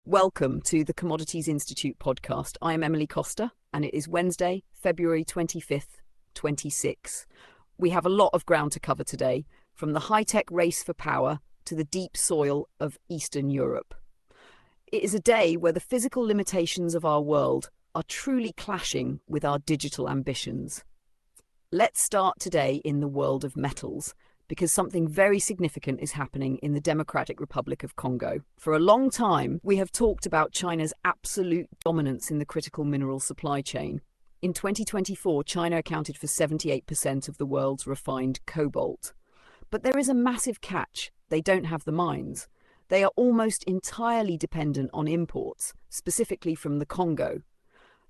Welcome to the Commodities Institute podcast. I am Emily Costa, and it is Wednesday, February 25th, 26. We have a lot of ground to cover today, from the high-tech race for power to the deep soil of Eastern Europe. It is a day where the physical limitations of our world are truly clashing with our digital ambitions. Let's start today in the world of metals, because something very significant is happening in the Democratic Republic of Congo. For a long time, we have talked about China's absolute dominance in the critical mineral supply chain. In 2024, China accounted for 78% of the world's refined cobalt. But there is a massive catch. They don't have the mines. They are almost entirely dependent on imports, specifically from the Congo.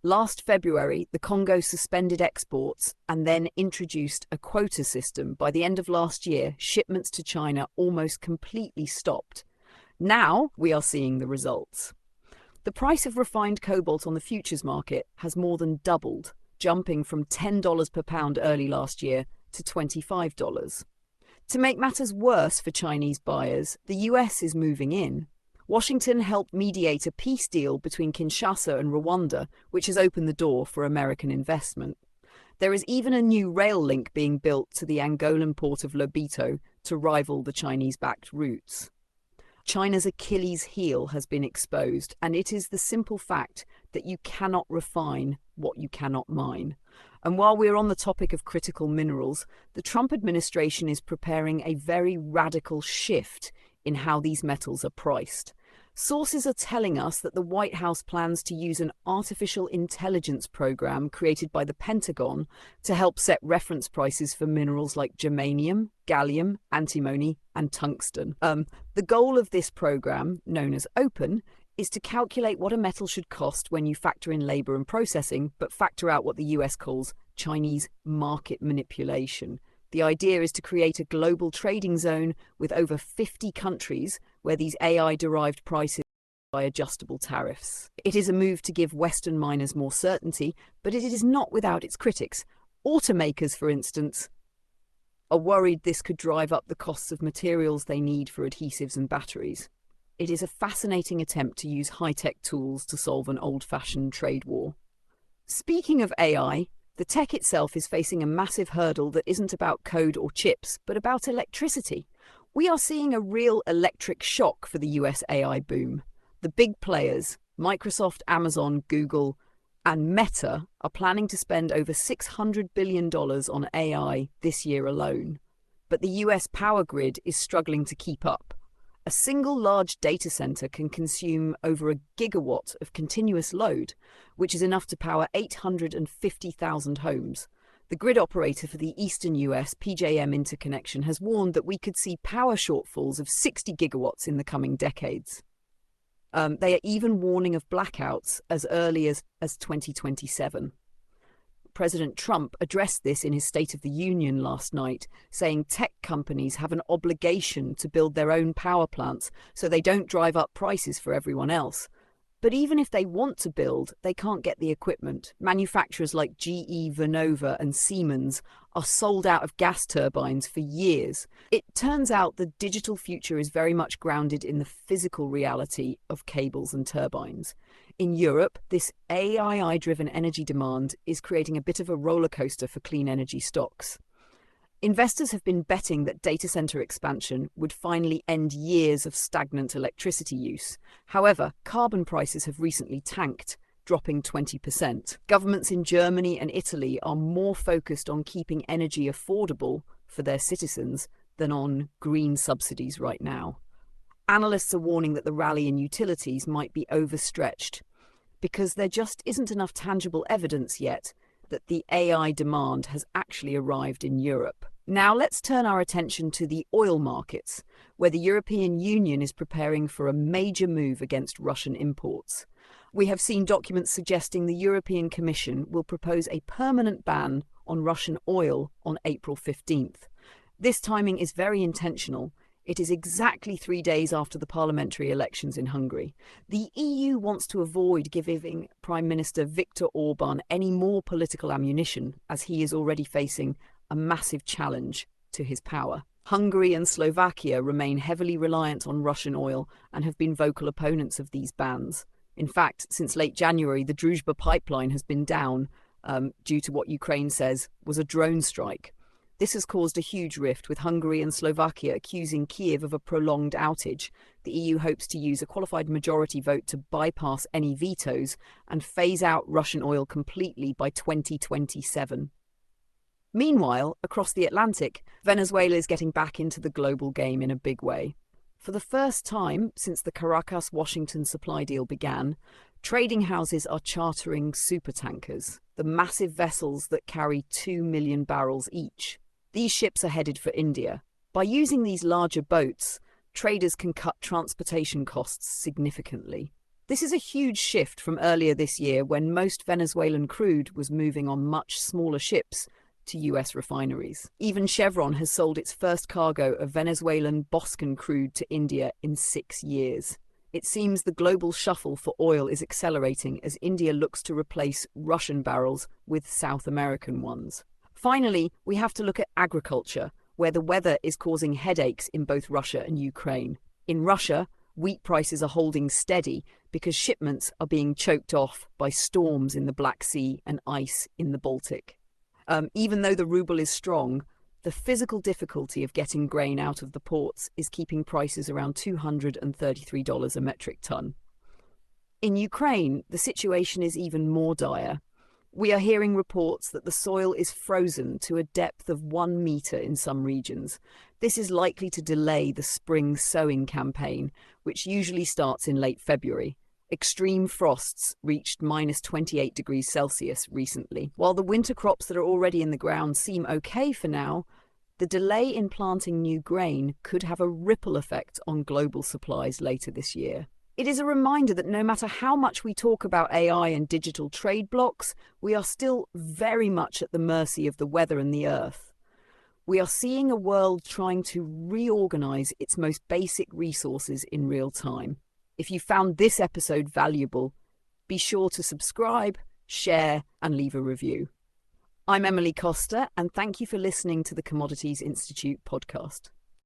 Last February, the Congo suspended exports and then introduced a quota system. By the end of last year, shipments to China almost completely stopped. Now we are seeing the results. The price of refined cobalt on the futures market has more than doubled, jumping from $10 per pound early last year to $25. To make matters worse for Chinese buyers, the US is moving in. Washington helped mediate a peace deal between Kinshasa and Rwanda, which has opened the door for American investment. There is even a new rail link being built to the Angolan port of Lobito to rival the Chinese-backed routes. China's Achilles heel has been exposed, and it is the simple fact that you cannot refine what you cannot mine. And while we're on the topic of critical minerals, the Trump administration is preparing a very radical shift in how these metals are priced. Sources are telling us that the White House plans to use an artificial intelligence program created by the Pentagon to help set reference prices for minerals like germanium, gallium, antimony, and tungsten. The goal of this program, known as OPEN, is to calculate what a metal should cost when you factor in labor and processing, but factor out what the US calls Chinese market manipulation. The idea is to create a global trading zone with over 50 countries where these AI-derived prices by adjustable tariffs. It is a move to give Western miners more certainty, but it is not without its critics. Automakers, for instance, are worried this could drive up the costs of materials they need for adhesives and batteries. It is a fascinating attempt to use high-tech tools to solve an old-fashioned trade war. Speaking of AI, the tech itself is facing a massive hurdle that isn't about code or chips, but about electricity. We are seeing a real electric shock for the US AI boom. The big players, Microsoft, Amazon, Google, and Meta, are planning to spend over $600 billion on AI this year alone. But the US power grid is struggling to keep up. A single large data center can consume over a gigawatt of continuous load, which is enough to power 850,000 homes. The grid operator for the eastern US, PJM Interconnection, has warned that we could see power shortfalls of 60 gigawatts in the coming decades. They are even warning of blackouts as early as 2027. President Trump addressed this in his State of the Union last night, saying tech companies have an obligation to build their own power plants so they don't drive up prices for everyone else. But even if they want to build, they can't get the equipment. Manufacturers like GE, Vernova, and Siemens are sold out of gas turbines for years. It turns out the digital future is very much grounded in the physical reality of cables and turbines. In Europe, this AI-driven energy demand is creating a bit of a roller coaster for clean energy stocks. Investors have been betting that data center expansion would finally end years of stagnant electricity use. However, carbon prices have recently tanked, dropping 20%. Governments in Germany and Italy are more focused on keeping energy affordable for their citizens than on green subsidies right now. Analysts are warning that the rally in utilities might be overstretched because there just isn't enough tangible evidence yet that the AI demand has actually arrived in Europe. Now let's turn our attention to the oil markets, where the European Union is preparing for a major move against Russian imports. We have seen documents suggesting the European Commission will propose a permanent ban on Russian oil on April 15th. This timing is very intentional. It is exactly 3 days after the parliamentary elections in Hungary. The EU wants to avoid giving Prime Minister Viktor Orban any more political ammunition, as he is already facing a massive challenge to his power. Hungary and Slovakia remain heavily reliant on Russian oil and have been vocal opponents of these bans. In fact, since late January, the Druzhba pipeline has been down due to what Ukraine says was a drone strike. This has caused a huge rift, with Hungary and Slovakia accusing Kyiv of a prolonged outage. The EU hopes to use a qualified majority vote to bypass any vetoes and phase out Russian oil completely by 2027. Meanwhile, across the Atlantic, Venezuela is getting back into the global game in a big way. For the first time since the Caracas-Washington supply deal began, trading houses are chartering supertankers, the massive vessels that carry 2 million barrels each. These ships are headed for India. By using these larger boats, traders can cut transportation costs significantly. This is a huge shift from earlier this year, when most Venezuelan crude was moving on much smaller ships to US refineries. Even Chevron has sold its first cargo of Venezuelan Boscan crude to India in 6 years. It seems the global shuffle for oil is accelerating as India looks to replace Russian barrels with South American ones. Finally, we have to look at agriculture, where the weather is causing headaches in both Russia and Ukraine. In Russia, wheat prices are holding steady because shipments are being choked off by storms in the Black Sea and ice in the Baltic. Even though the ruble is strong, the physical difficulty of getting grain out of the ports is keeping prices around $233 a metric ton. In Ukraine, the situation is even more dire. We are hearing reports that the soil is frozen to a depth of 1 meter in some regions. This is likely to delay the spring sowing campaign, which usually starts in late February. Extreme frosts reached -28 degrees Celsius recently. While the winter crops that are already in the ground seem okay for now, the delay in planting new grain could have a ripple effect on global supplies later this year. It is a reminder that no matter how much we talk about AI and digital trade blocks, we are still very much at the mercy of the weather and the earth. We are seeing a world trying to reorganize its most basic resources in real time. If you found this episode valuable, be sure to subscribe, share, and leave a review. I'm Emily Costa, and thank you for listening to the Commodities Institute podcast.